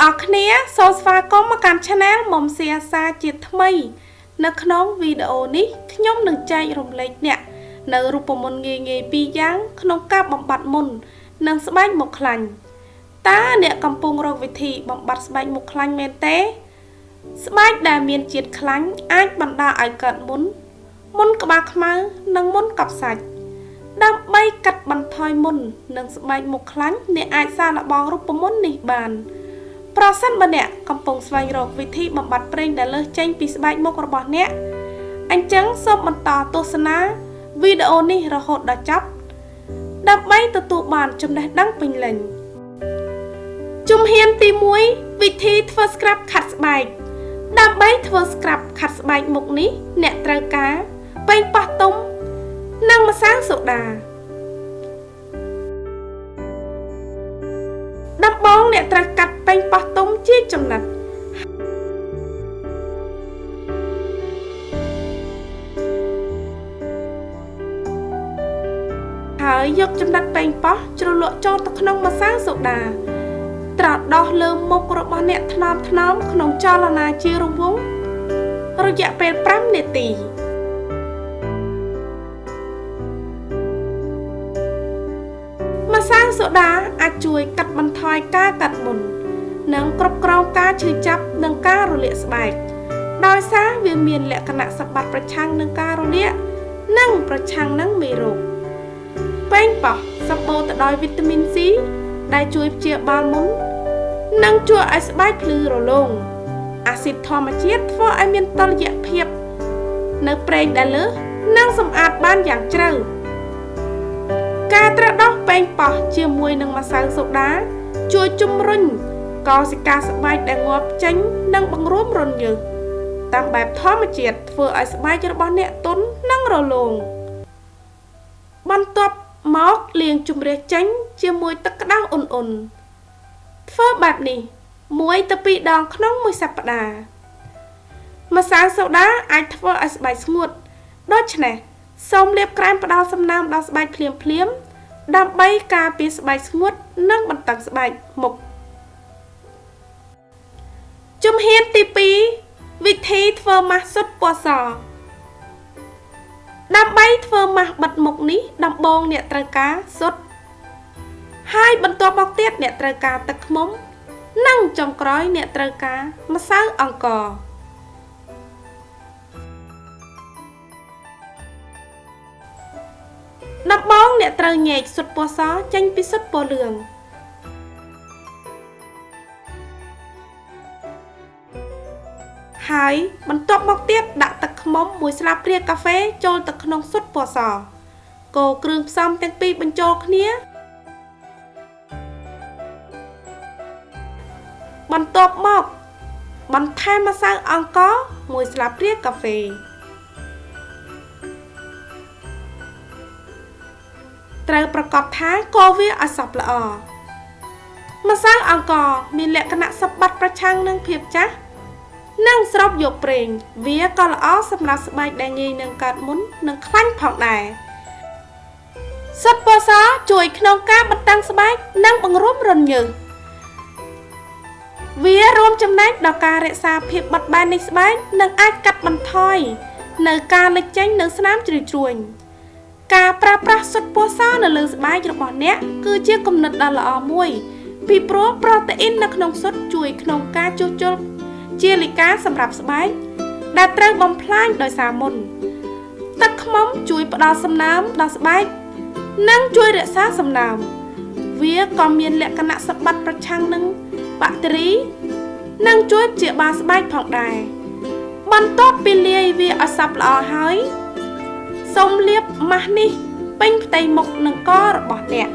អរគ្នាសូមស្វាគមន៍មកកាន់ Channel មុំសៀសាជាថ្មីនៅក្នុងវីដេអូនេះខ្ញុំនឹងចែករំលែកអ្នកនៅរូបមន្តងាយៗពីរយ៉ាងក្នុងការបំបត្តិមុននិងស្បែកមុខខ្លាញ់តើអ្នកកំពុងរកវិធីបំបត្តិស្បែកមុខខ្លាញ់មែនទេស្បែកដែលមានជាតិខ្លាញ់អាចបណ្ដាលឲ្យកើតមុនក្បាលខ្មៅនិងមុនកប់សាច់ដើម្បីកាត់បន្ថយមុននិងស្បែកមុខខ្លាញ់អ្នកអាចសាកល្បងរូបមន្តនេះបានប្រសិនបើអ្នកកំពុងស្វែងរកវិធីបំបត្តិប្រេងដែលលើសចេញពីស្បែកមុខរបស់អ្នកអញ្ចឹងសូមបន្តទស្សនាវីដេអូនេះរហូតដល់ចប់ដើម្បីទទួលបានចំណេះដឹងពេញលេញជំហានទី1វិធីធ្វើ scrub ខាត់ស្បែកដើម្បីធ្វើ scrub ខាត់ស្បែកមុខនេះអ្នកត្រូវការប៉េងប៉ោះទុំនិងម្សៅសូដាដំបូងអ្នកត្រូវកាត់ប៉េងប៉ោះទុំជាចំណិតហើយយកចំណិតប៉េងប៉ោះជ្រលក់ចូលទៅក្នុងម្សៅសូដាត្រដោះលើមុខរបស់អ្នកថ្នមៗក្នុងចលនាជារង្វង់រយៈពេល5នាទីម្សៅសូដាអាចជួយកាត់បន្ថយការកាត់មុននិងគ្រប់គ្រងការឈឺចាប់និងការរលាកស្បែកដោយសារវាមានលក្ខណៈសម្បត្តិប្រឆាំងនឹងការរលាកនិងប្រឆាំងនឹងមេរោគប៉េងប៉ោះសម្បូរទៅដោយវីតាមីន C ដែលជួយព្យាបាលមុននិងជួយឲ្យស្បែកភ្លឺរលោងអាស៊ីតធម្មជាតិធ្វើឲ្យមានតុល្យភាពនៅប្រេងដែលលើសនិងសម្អាតបានយ៉ាងជ្រៅការត្រដោះប៉េងប៉ោះជាមួយនឹងម្សៅសូដាជួយជំរុញកោសិកាស្បែកដែលងាប់ចេញនិងបង្រួមរន្ធញើសតាមបែបធម្មជាតិធ្វើឲ្យស្បែករបស់អ្នកទន់និងរលោងបន្ទាប់មកលាងជម្រះចេញជាមួយទឹកក្តៅអ៊ុនៗធ្វើបែបនេះ1ទៅ2ដងក្នុងមួយសប្តាហ៍ម្សៅសូដាអាចធ្វើឲ្យស្បែកស្ងួតដូច្នេះសូមលាបក្រែមផ្ដល់សំណើមដល់ស្បែកភ្លាមដើម្បីការពារស្បែកស្ងួតនិងបន្តឹងស្បែកមុខជំហានទី2វិធីធ្វើម៉ាស់ស៊ុតពណ៌សដើម្បីធ្វើម៉ាស់បិទមុខនេះដំបូងអ្នកត្រូវការស៊ុតហើយបន្ទាប់មកទៀតអ្នកត្រូវការទឹកឃ្មុំនិងចុងក្រោយអ្នកត្រូវការម្សៅអង្ករដំបូងអ្នកត្រូវញែកស៊ុតពណ៌សចេញពីស៊ុតពណ៌លឿងហើយបន្ទាប់មកទៀតដាក់ទឹកឃ្មុំ1ស្លាបព្រាកាហ្វេចូលទៅក្នុងស៊ុតពណ៌សកូរគ្រឿងផ្សំទាំងពីរបញ្ចូលគ្នាបន្ទាប់មកបន្ថែមម្សៅអង្ករ1ស្លាបព្រាកាហ្វេត្រូវប្រកាសថាកូរវាឲ្យសព្វល្អម្សៅអង្ករមានលក្ខណៈសម្បត្តិប្រឆាំងនឹងភាពចាស់និងស្រូបយកប្រេងវាក៏ល្អសម្រាប់ស្បែកដែលងាយនឹងកើតមុននិងខ្លាញ់ផងដែរស៊ុតពណ៌សជួយក្នុងការបន្តឹងស្បែកនិងបង្រួមរន្ធញើសវារួមចំណែកដល់ការរក្សាភាពបត់បែននៃស្បែកនិងអាចកាត់បន្ថយនៅការលេចចេញនៅស្នាមជ្រីជ្រួញការប្រើប្រាស់ស៊ុតពណ៌សនៅលើស្បែករបស់អ្នកគឺជាគំនិតដ៏ល្អមួយពីព្រោះប្រូតេអ៊ីននៅក្នុងស៊ុតជួយក្នុងការជួសជុលជាលិកាសម្រាប់ស្បែកដែលត្រូវបំផ្លាញដោយសារមុនទឹកឃ្មុំជួយផ្ដល់សំណើមដល់ស្បែកនិងជួយរក្សាសំណើមវាក៏មានលក្ខណៈសម្បត្តិប្រឆាំងនឹងបាក់តេរីនិងជួយព្យាបាលស្បែកផងដែរបន្ទាប់ពីលាយវាឲ្យសព្វល្អហើយសូមលាបម៉ាស់នេះពេញផ្ទៃមុខនិងករបស់អ្នក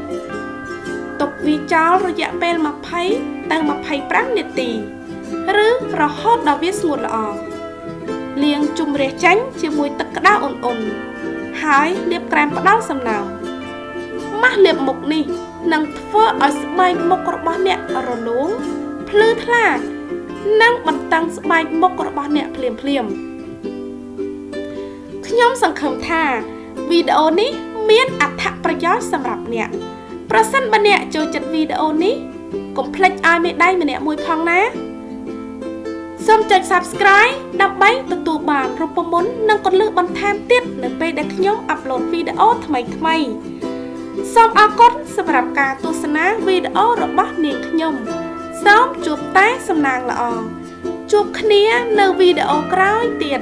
ទុកវាចោលរយៈពេល20ទៅ25នាទីឬរហូតដល់វាស្ងួតល្អលាងជម្រះចេញជាមួយទឹកក្តៅអ៊ុនៗហើយលាបក្រែមផ្ដល់សំណើមម៉ាស់លាបមុខនេះនឹងធ្វើឲ្យស្បែកមុខរបស់អ្នករលោងភ្លឺថ្លានិងបន្តឹងស្បែកមុខរបស់អ្នកភ្លាមខ្ញុំសង្ឃឹមថាវីដេអូនេះមានអត្ថប្រយោជន៍សម្រាប់អ្នកប្រសិនបើអ្នកចូលចិត្តវីដេអូនេះ កុំភ្លេចឲ្យមេដៃម្នាក់មួយផងណាសូមចុច Subscribe ដើម្បីទទួលបានរូបមន្តនិងគន្លឹះបន្ថែមទៀតនៅពេលដែលខ្ញុំអាប់ឡូតវីដេអូថ្មីៗសូមអរគុណសម្រាប់ការទស្សនាវីដេអូរបស់នាងខ្ញុំសូមជួបតែសំណាងល្អជួបគ្នានៅវីដេអូក្រោយទៀត